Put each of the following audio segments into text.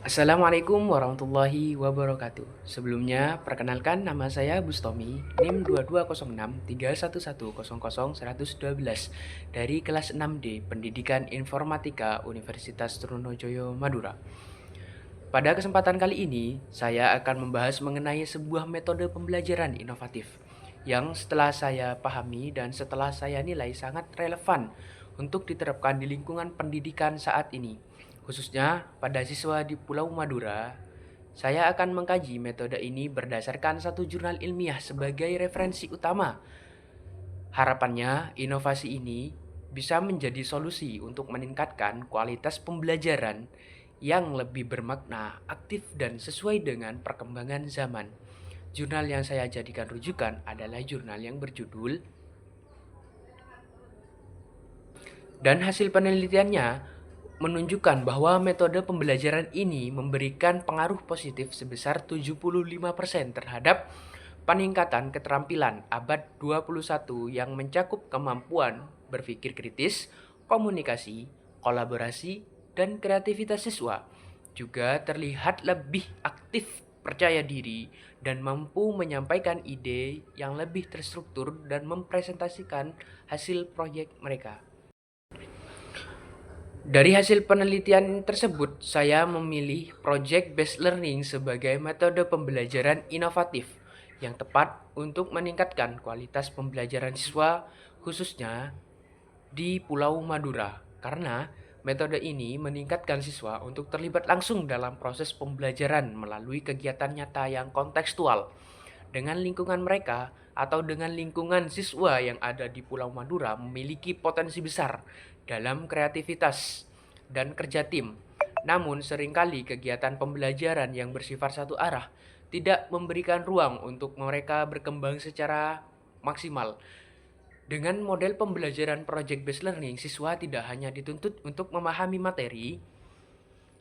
Assalamualaikum warahmatullahi wabarakatuh. Sebelumnya, perkenalkan nama saya Bustomi, NIM 220631100112 dari kelas 6D Pendidikan Informatika Universitas Trunojoyo Madura. Pada kesempatan kali ini, saya akan membahas mengenai sebuah metode pembelajaran inovatif yang setelah saya pahami dan setelah saya nilai sangat relevan untuk diterapkan di lingkungan pendidikan saat ini, khususnya pada siswa di Pulau Madura. Saya akan mengkaji metode ini berdasarkan satu jurnal ilmiah sebagai referensi utama. Harapannya, inovasi ini bisa menjadi solusi untuk meningkatkan kualitas pembelajaran yang lebih bermakna, aktif, dan sesuai dengan perkembangan zaman. Jurnal yang saya jadikan rujukan adalah jurnal yang berjudul dan hasil penelitiannya menunjukkan bahwa metode pembelajaran ini memberikan pengaruh positif sebesar 75% terhadap peningkatan keterampilan abad 21 yang mencakup kemampuan berpikir kritis, komunikasi, kolaborasi, dan kreativitas siswa. Juga terlihat lebih aktif, percaya diri, dan mampu menyampaikan ide yang lebih terstruktur dan mempresentasikan hasil proyek mereka. Dari hasil penelitian tersebut, saya memilih project-based learning sebagai metode pembelajaran inovatif yang tepat untuk meningkatkan kualitas pembelajaran siswa, khususnya di Pulau Madura. Karena metode ini meningkatkan siswa untuk terlibat langsung dalam proses pembelajaran melalui kegiatan nyata yang kontekstual dengan lingkungan mereka atau dengan lingkungan siswa yang ada di Pulau Madura memiliki potensi besar dalam kreativitas dan kerja tim. Namun seringkali kegiatan pembelajaran yang bersifat satu arah tidak memberikan ruang untuk mereka berkembang secara maksimal. Dengan model pembelajaran project-based learning, siswa tidak hanya dituntut untuk memahami materi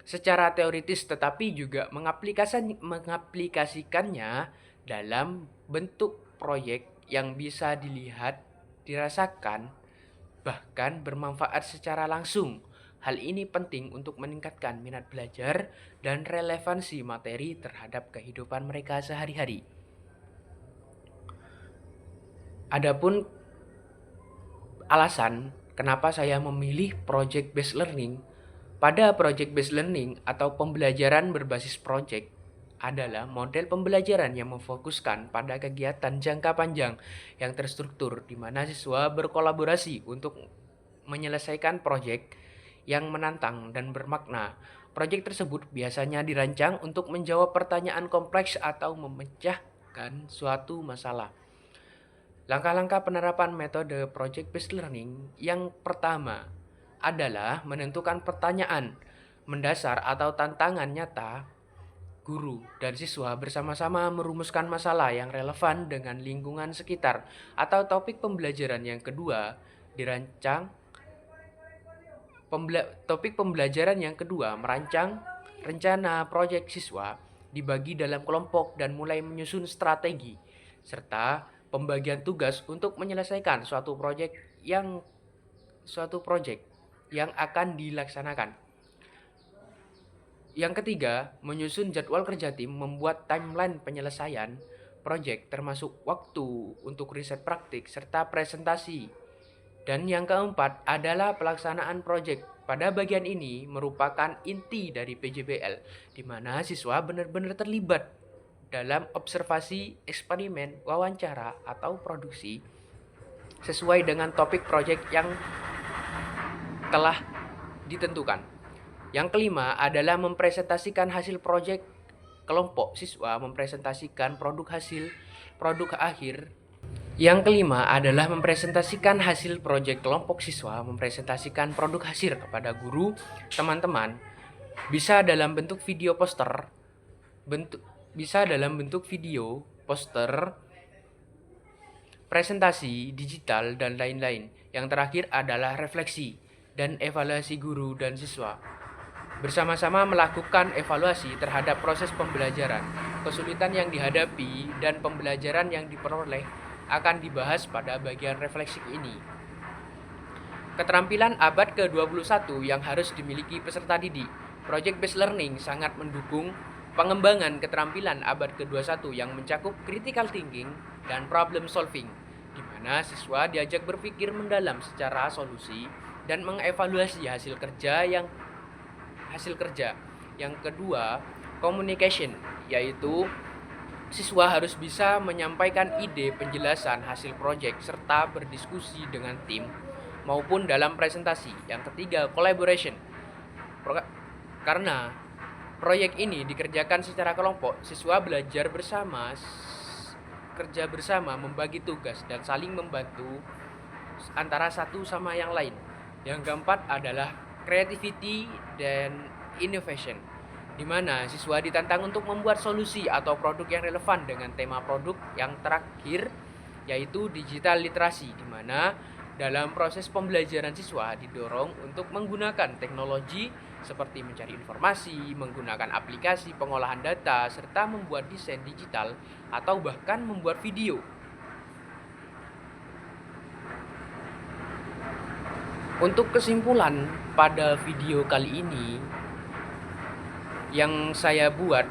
secara teoritis tetapi juga mengaplikasikannya dalam bentuk proyek yang bisa dilihat, dirasakan, bahkan bermanfaat secara langsung. Hal ini penting untuk meningkatkan minat belajar dan relevansi materi terhadap kehidupan mereka sehari-hari. Adapun alasan kenapa saya memilih project-based learning, pada project-based learning atau pembelajaran berbasis project adalah model pembelajaran yang memfokuskan pada kegiatan jangka panjang yang terstruktur di mana siswa berkolaborasi untuk menyelesaikan proyek yang menantang dan bermakna. Proyek tersebut biasanya dirancang untuk menjawab pertanyaan kompleks atau memecahkan suatu masalah. Langkah-langkah penerapan metode project-based learning yang pertama adalah menentukan pertanyaan mendasar atau tantangan nyata. Guru dan siswa bersama-sama merumuskan masalah yang relevan dengan lingkungan sekitar atau topik pembelajaran. Yang kedua, merancang rencana proyek siswa, dibagi dalam kelompok dan mulai menyusun strategi serta pembagian tugas untuk menyelesaikan suatu proyek yang akan dilaksanakan. Yang ketiga, menyusun jadwal kerja tim, membuat timeline penyelesaian proyek termasuk waktu untuk riset praktik serta presentasi. Dan yang keempat adalah pelaksanaan proyek. Pada bagian ini merupakan inti dari PJBL, di mana siswa benar-benar terlibat dalam observasi, eksperimen, wawancara, atau produksi sesuai dengan topik proyek yang telah ditentukan. Yang kelima adalah mempresentasikan hasil proyek kelompok siswa, mempresentasikan produk akhir. Yang kelima adalah mempresentasikan hasil proyek kelompok siswa, mempresentasikan produk hasil kepada guru, teman-teman, bisa dalam bentuk video poster, presentasi digital, dan lain-lain. Yang terakhir adalah refleksi dan evaluasi guru dan siswa. Bersama-sama melakukan evaluasi terhadap proses pembelajaran, kesulitan yang dihadapi, dan pembelajaran yang diperoleh akan dibahas pada bagian refleksi ini. Keterampilan abad ke-21 yang harus dimiliki peserta didik. Project Based Learning sangat mendukung pengembangan keterampilan abad ke-21 yang mencakup critical thinking dan problem solving, di mana siswa diajak berpikir mendalam secara solusi dan mengevaluasi hasil kerja. Yang kedua, communication, yaitu siswa harus bisa menyampaikan ide, penjelasan hasil proyek serta berdiskusi dengan tim maupun dalam presentasi. Yang ketiga, collaboration. Karena proyek ini dikerjakan secara kelompok, siswa belajar bersama, kerja bersama, membagi tugas dan saling membantu antara satu sama yang lain. Yang keempat adalah creativity dan innovation, di mana siswa ditantang untuk membuat solusi atau produk yang relevan dengan tema produk. Yang terakhir yaitu digital literasi, di mana dalam proses pembelajaran siswa didorong untuk menggunakan teknologi seperti mencari informasi, menggunakan aplikasi pengolahan data, serta membuat desain digital atau bahkan membuat video. Untuk kesimpulan pada video kali ini yang saya buat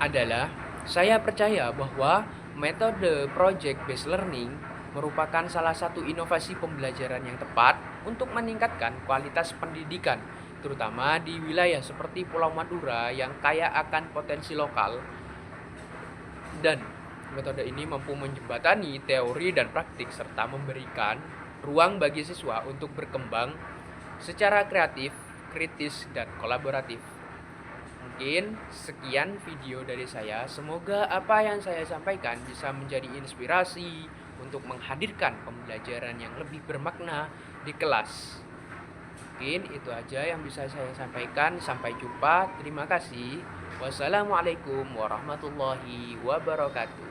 adalah, saya percaya bahwa metode project based learning merupakan salah satu inovasi pembelajaran yang tepat untuk meningkatkan kualitas pendidikan, terutama di wilayah seperti Pulau Madura yang kaya akan potensi lokal. Dan metode ini mampu menjembatani teori dan praktik serta memberikan ruang bagi siswa untuk berkembang secara kreatif, kritis, dan kolaboratif. Mungkin sekian video dari saya. Semoga apa yang saya sampaikan bisa menjadi inspirasi untuk menghadirkan pembelajaran yang lebih bermakna di kelas. Mungkin itu aja yang bisa saya sampaikan. Sampai jumpa. Terima kasih. Wassalamualaikum warahmatullahi wabarakatuh.